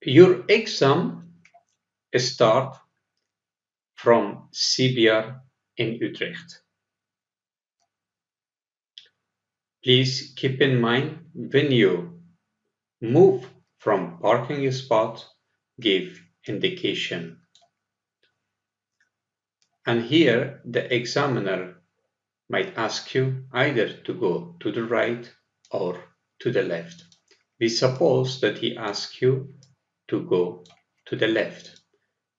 Your exam starts from CBR in Utrecht. Please keep in mind when you move from parking spot, give indication. And here the examiner might ask you either to go to the right or to the left. We suppose that he asks you to go to the left.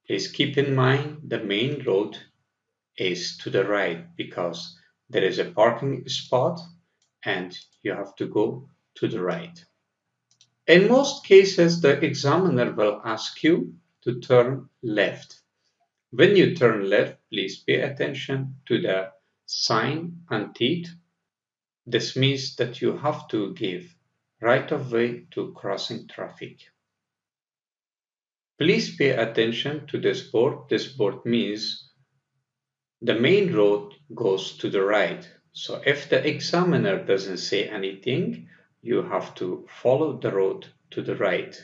Please keep in mind the main road is to the right because there is a parking spot and you have to go to the right. In most cases, the examiner will ask you to turn left. When you turn left, please pay attention to the sign and teeth. This means that you have to give right of way to crossing traffic. Please pay attention to this board. This board means the main road goes to the right. So if the examiner doesn't say anything, you have to follow the road to the right.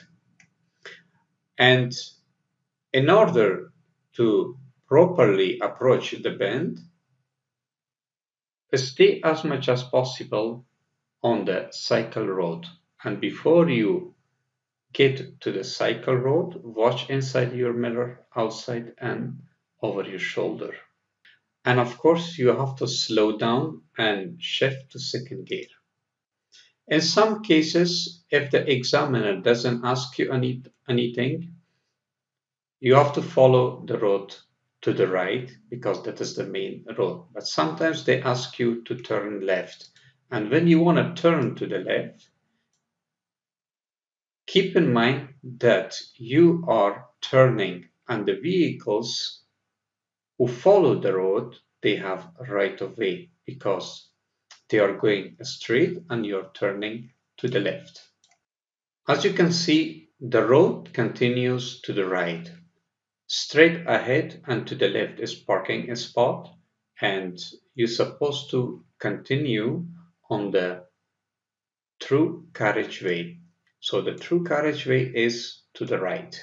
And in order to properly approach the bend, stay as much as possible on the cycle road. And before you get to the cycle road, watch inside your mirror, outside and over your shoulder. And of course, you have to slow down and shift to second gear. In some cases, if the examiner doesn't ask you anything, you have to follow the road to the right because that is the main road. But sometimes they ask you to turn left. And when you want to turn to the left, keep in mind that you are turning and the vehicles who follow the road, they have right of way because they are going straight and you're turning to the left. As you can see, the road continues to the right. Straight ahead and to the left is parking spot, and you're supposed to continue on the through carriageway. So the through carriageway is to the right.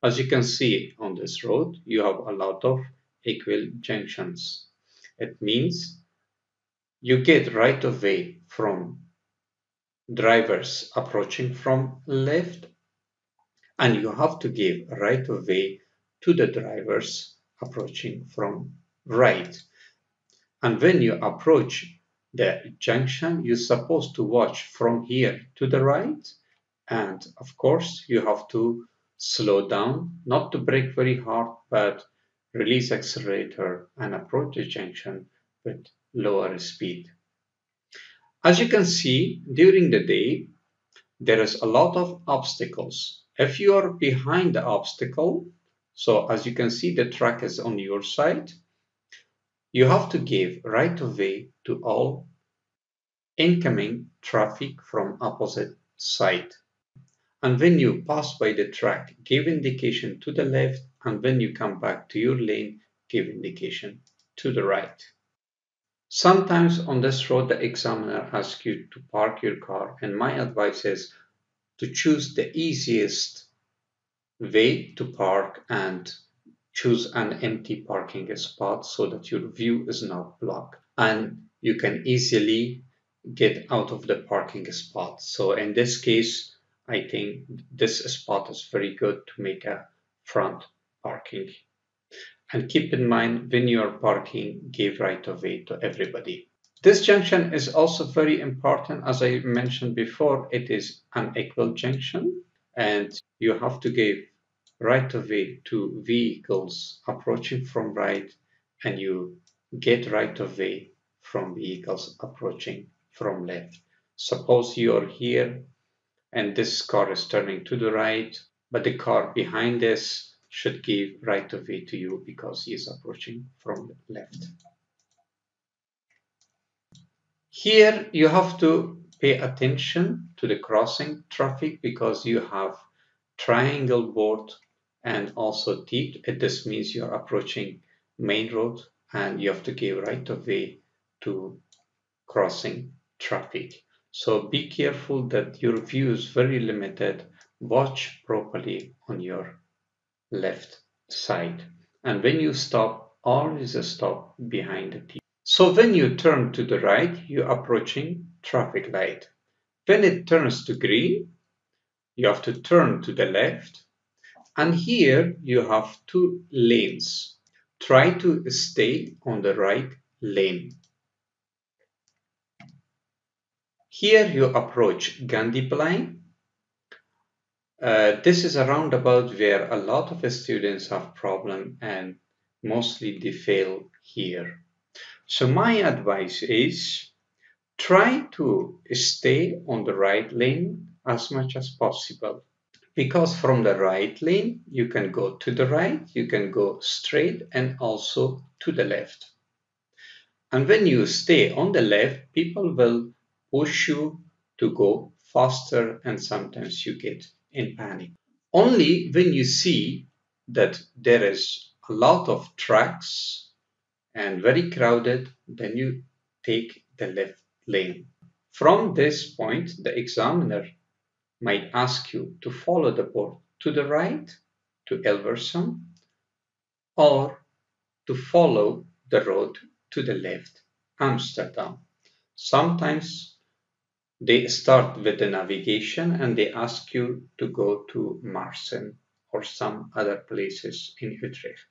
As you can see on this road, you have a lot of equal junctions. It means you get right of way from drivers approaching from left, and you have to give right of way to the drivers approaching from right. And when you approach the junction, you're supposed to watch from here to the right. And of course, you have to slow down, not to brake very hard, but release accelerator and approach the junction with lower speed. As you can see, during the day, there is a lot of obstacles. If you are behind the obstacle, so as you can see, the track is on your side, you have to give right of way to all incoming traffic from opposite side. And when you pass by the track, give indication to the left, and when you come back to your lane, give indication to the right. Sometimes on this road, the examiner asks you to park your car, and my advice is to choose the easiest way to park and choose an empty parking spot so that your view is not blocked and you can easily get out of the parking spot. So in this case, I think this spot is very good to make a front parking. And keep in mind when you are parking, give right of way to everybody. This junction is also very important. As I mentioned before, it is an equal junction and you have to give right of way to vehicles approaching from right and you get right of way from vehicles approaching from left. Suppose you are here and this car is turning to the right, but the car behind this should give right of way to you because he is approaching from left. Here you have to pay attention to the crossing traffic because you have triangle board and also teeth. This means you're approaching main road and you have to give right of way to crossing traffic. So be careful that your view is very limited watch properly on your left side. And when you stop, always stop behind the T. So when you turn to the right, you're approaching traffic light. When it turns to green, you have to turn to the left. And here you have two lanes. Try to stay on the right lane. Here you approach Gandhi Plain. This is a roundabout where a lot of students have problem and mostly they fail here. So my advice is try to stay on the right lane as much as possible. Because from the right lane, you can go to the right, you can go straight and also to the left. And when you stay on the left, people will push you to go faster and sometimes you get in panic. Only when you see that there is a lot of trucks and very crowded, then you take the left lane. From this point, the examiner might ask you to follow the board to the right to Elversum or to follow the road to the left, Amsterdam. Sometimes they start with the navigation and they ask you to go to Maarsen or some other places in Utrecht.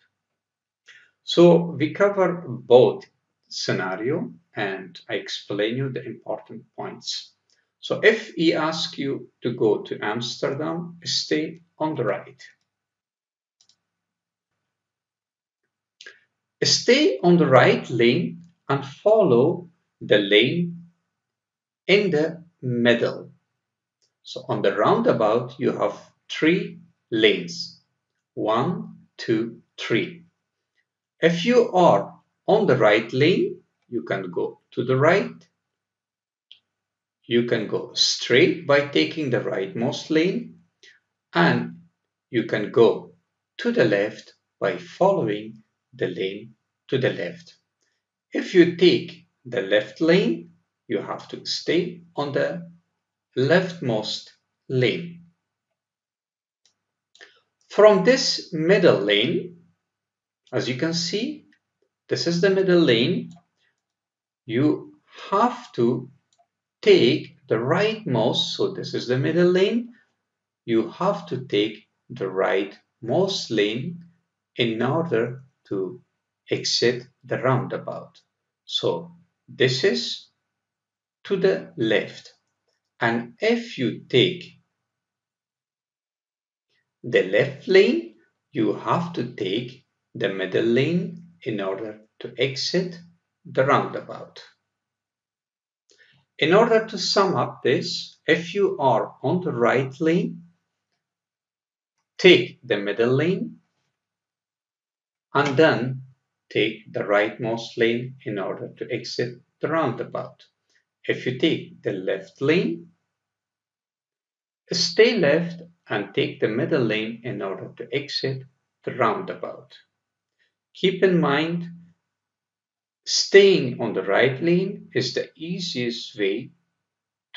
So we cover both scenario and I explain you the important points. So if he asks you to go to Amsterdam, stay on the right. Stay on the right lane and follow the lane in the middle. So on the roundabout, you have three lanes. 1, 2, 3. If you are on the right lane, you can go to the right. You can go straight by taking the rightmost lane, and you can go to the left by following the lane to the left. If you take the left lane, you have to stay on the leftmost lane. From this middle lane, as you can see, this is the middle lane. You have to take the rightmost, so this is the middle lane. You have to take the rightmost lane in order to exit the roundabout. So this is to the left. And if you take the left lane, you have to take the middle lane in order to exit the roundabout. In order to sum up this, if you are on the right lane, take the middle lane and then take the rightmost lane in order to exit the roundabout. If you take the left lane, stay left and take the middle lane in order to exit the roundabout. Keep in mind, staying on the right lane is the easiest way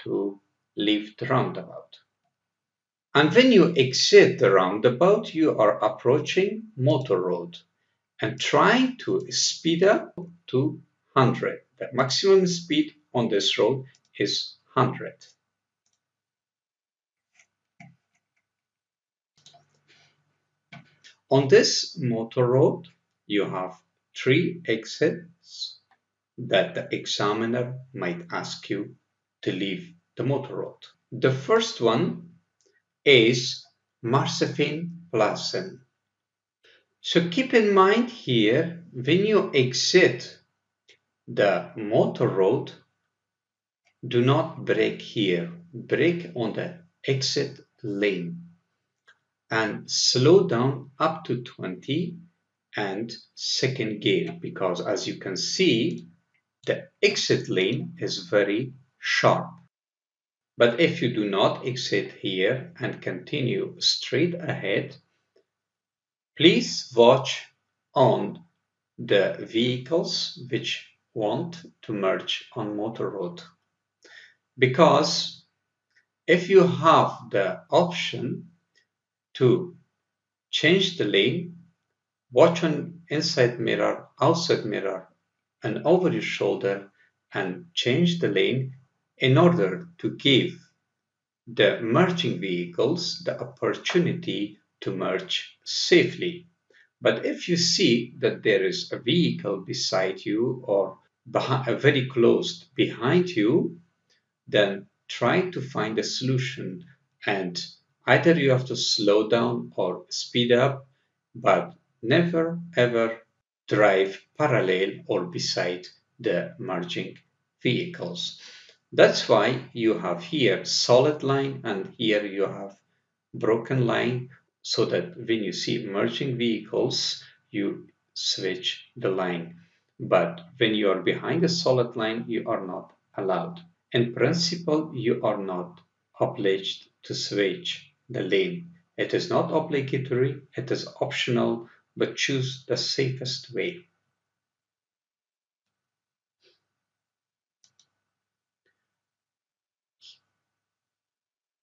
to leave the roundabout. And when you exit the roundabout, you are approaching motor road and trying to speed up to 100. The maximum speed on this road is 100. On this motor road, you have three exits that the examiner might ask you to leave the motor road. The first one is Marsefin-Plassen. So keep in mind here, when you exit the motor road, do not brake here. Brake on the exit lane and slow down up to 20 and second gear, because as you can see, the exit lane is very sharp. But if you do not exit here and continue straight ahead, please watch on the vehicles which want to merge on motor road. Because if you have the option to change the lane, watch on inside mirror, outside mirror, and over your shoulder, and change the lane in order to give the merging vehicles the opportunity to merge safely. But if you see that there is a vehicle beside you or very close behind you, then try to find a solution, and either you have to slow down or speed up, but never ever drive parallel or beside the merging vehicles. That's why you have here solid line and here you have broken line, so that when you see merging vehicles, you switch the line. But when you are behind a solid line, you are not allowed. In principle, you are not obliged to switch the lane. It is not obligatory, it is optional, but choose the safest way.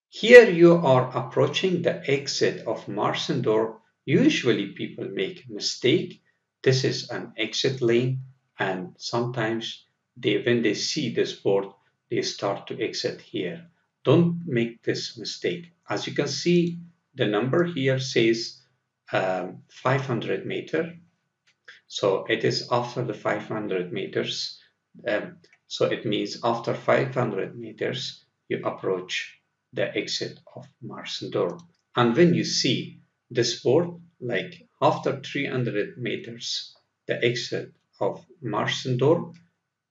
Here you are approaching the exit of Marsendorf. Usually people make a mistake. This is an exit lane, and sometimes when they see this board, they start to exit here. Don't make this mistake. As you can see, the number here says 500 meter. So it is after the 500 meters. So it means after 500 meters, you approach the exit of Marsendorf. And when you see this board, like after 300 meters, the exit of Marsendorf,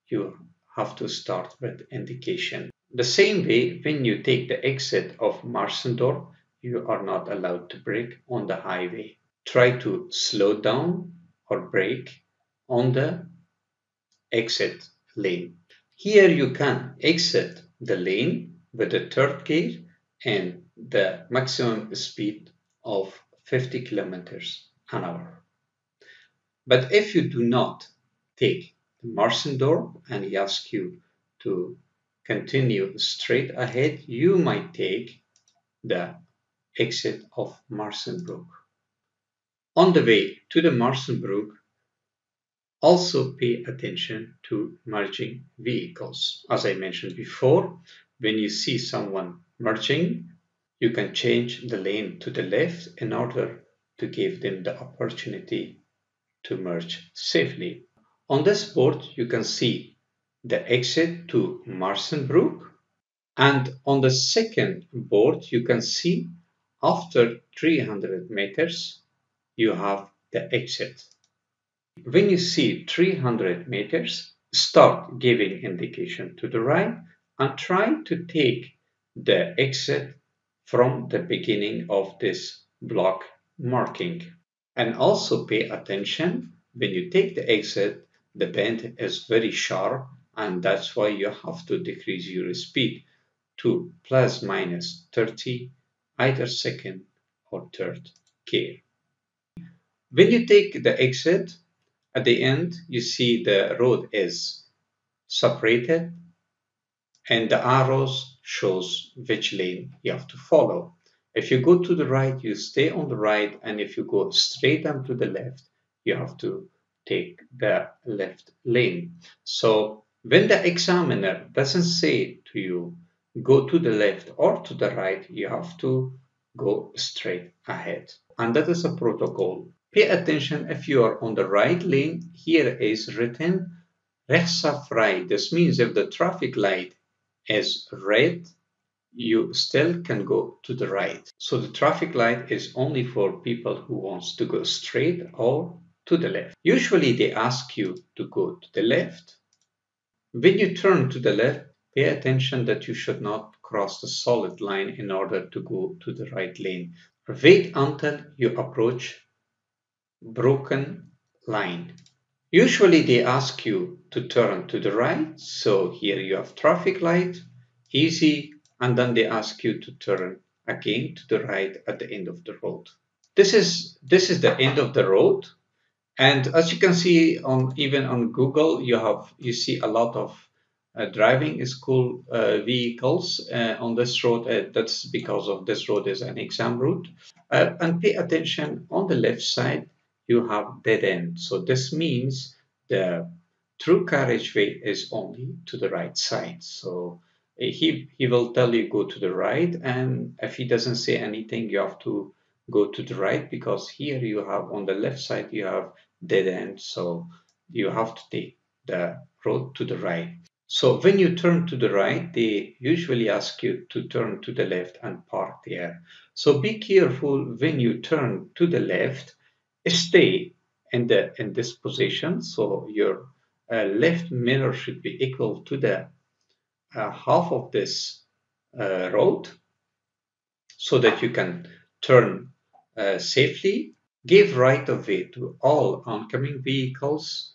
you have to start with indication. The same way, when you take the exit of Marsendorf, you are not allowed to brake on the highway. Try to slow down or brake on the exit lane. Here you can exit the lane with the third gear and the maximum speed of 50 kilometers an hour. But if you do not take the Marsendorf and he asks you to continue straight ahead, you might take the exit of Marsenbrook. On the way to the Marsenbrook, also pay attention to merging vehicles. As I mentioned before, when you see someone merging, you can change the lane to the left in order to give them the opportunity to merge safely. On this board, you can see the exit to Marsenbrook, and on the second board, you can see after 300 meters, you have the exit. When you see 300 meters, start giving indication to the right and try to take the exit from the beginning of this block marking. And also pay attention when you take the exit, the bend is very sharp, and that's why you have to decrease your speed to plus minus 30 either second or third gear. When you take the exit, at the end you see the road is separated and the arrows shows which lane you have to follow. If you go to the right, you stay on the right, and if you go straight on to the left, you have to take the left lane. So when the examiner doesn't say to you, go to the left or to the right, you have to go straight ahead. And that is a protocol. Pay attention if you are on the right lane, here is written rechtsafrei. This means if the traffic light is red, you still can go to the right. So the traffic light is only for people who wants to go straight or to the left. Usually they ask you to go to the left. When you turn to the left, pay attention that you should not cross the solid line in order to go to the right lane. Wait until you approach broken line. Usually they ask you to turn to the right, so here you have traffic light, easy, and then they ask you to turn again to the right at the end of the road. This is the end of the road, and as you can see on even on Google, you see a lot of driving school vehicles on this road. That's because of this road is an exam route. And pay attention, on the left side, you have dead end. So this means the true carriageway is only to the right side. So he will tell you go to the right, and if he doesn't say anything, you have to go to the right, because here you have on the left side you have dead end. So you have to take the road to the right. So when you turn to the right, they usually ask you to turn to the left and park there. So be careful when you turn to the left, stay in this position. So your left mirror should be equal to the half of this road, so that you can turn safely. Give right of way to all oncoming vehicles,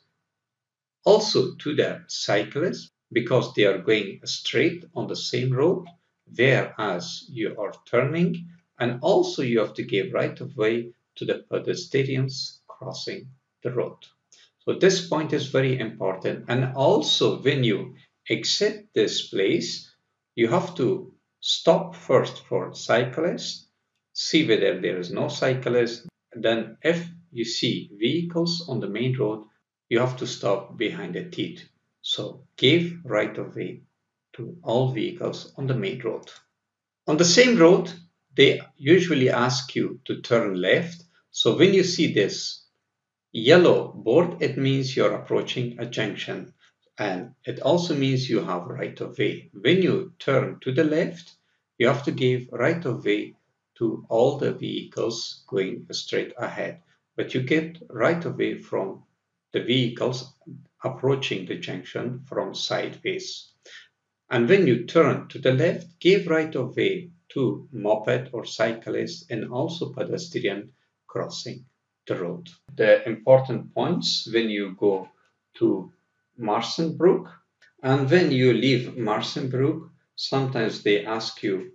also to the cyclists, because they are going straight on the same road, whereas you are turning, and also you have to give right of way to the pedestrians crossing the road. So this point is very important. And also when you exit this place, you have to stop first for cyclists, see whether there is no cyclist. Then if you see vehicles on the main road, you have to stop behind the teeth. So give right of way to all vehicles on the main road. On the same road, they usually ask you to turn left. So when you see this yellow board, it means you're approaching a junction, and it also means you have right of way. When you turn to the left, you have to give right of way to all the vehicles going straight ahead, but you get right of way from the vehicles approaching the junction from sideways. And when you turn to the left, give right of way to moped or cyclist and also pedestrian crossing the road. The important points when you go to Marsenbrook, and when you leave Marsenbrook, sometimes they ask you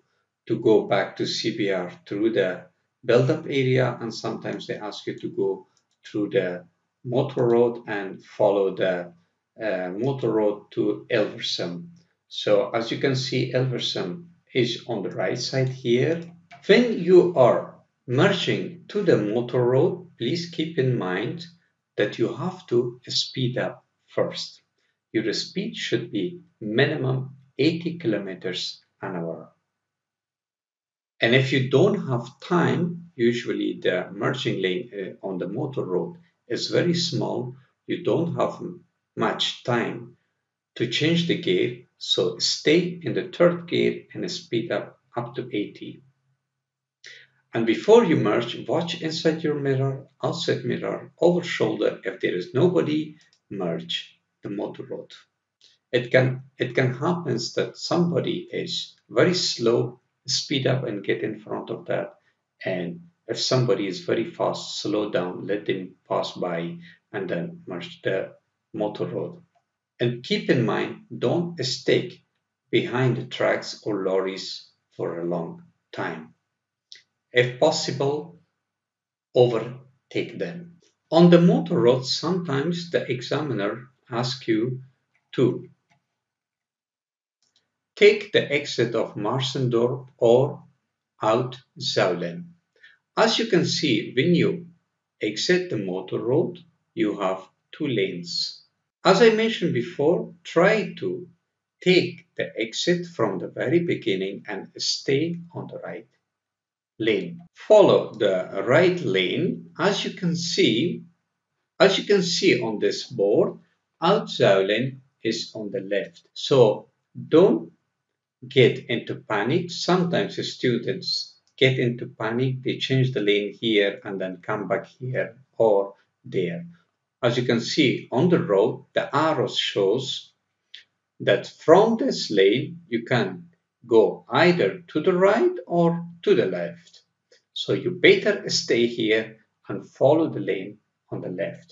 to go back to CBR through the build-up area, and sometimes they ask you to go through the motor road and follow the motor road to Elversum. So as you can see, Elversum is on the right side here. When you are merging to the motor road, please keep in mind that you have to speed up first. Your speed should be minimum 80 kilometers an hour. And if you don't have time, usually the merging lane on the motor road is very small. You don't have much time to change the gear. So stay in the third gear and speed up to 80. And before you merge, watch inside your mirror, outside mirror, over shoulder. If there is nobody, merge the motor road. It can happen that somebody is very slow, speed up and get in front of that. And if somebody is very fast, slow down, let them pass by and then merge the motor road. And keep in mind, don't stick behind the tracks or lorries for a long time. If possible, overtake them. On the motor road, sometimes the examiner asks you to take the exit of Marsendorp or Alt-Zaulen. As you can see, when you exit the motor road, you have two lanes. As I mentioned before, try to take the exit from the very beginning and stay on the right lane. Follow the right lane. As you can see on this board, Alt-Zaulen is on the left. So don't get into panic. Sometimes the students get into panic. They change the lane here and then come back here or there. As you can see on the road, the arrows shows that from this lane you can go either to the right or to the left. So you better stay here and follow the lane on the left.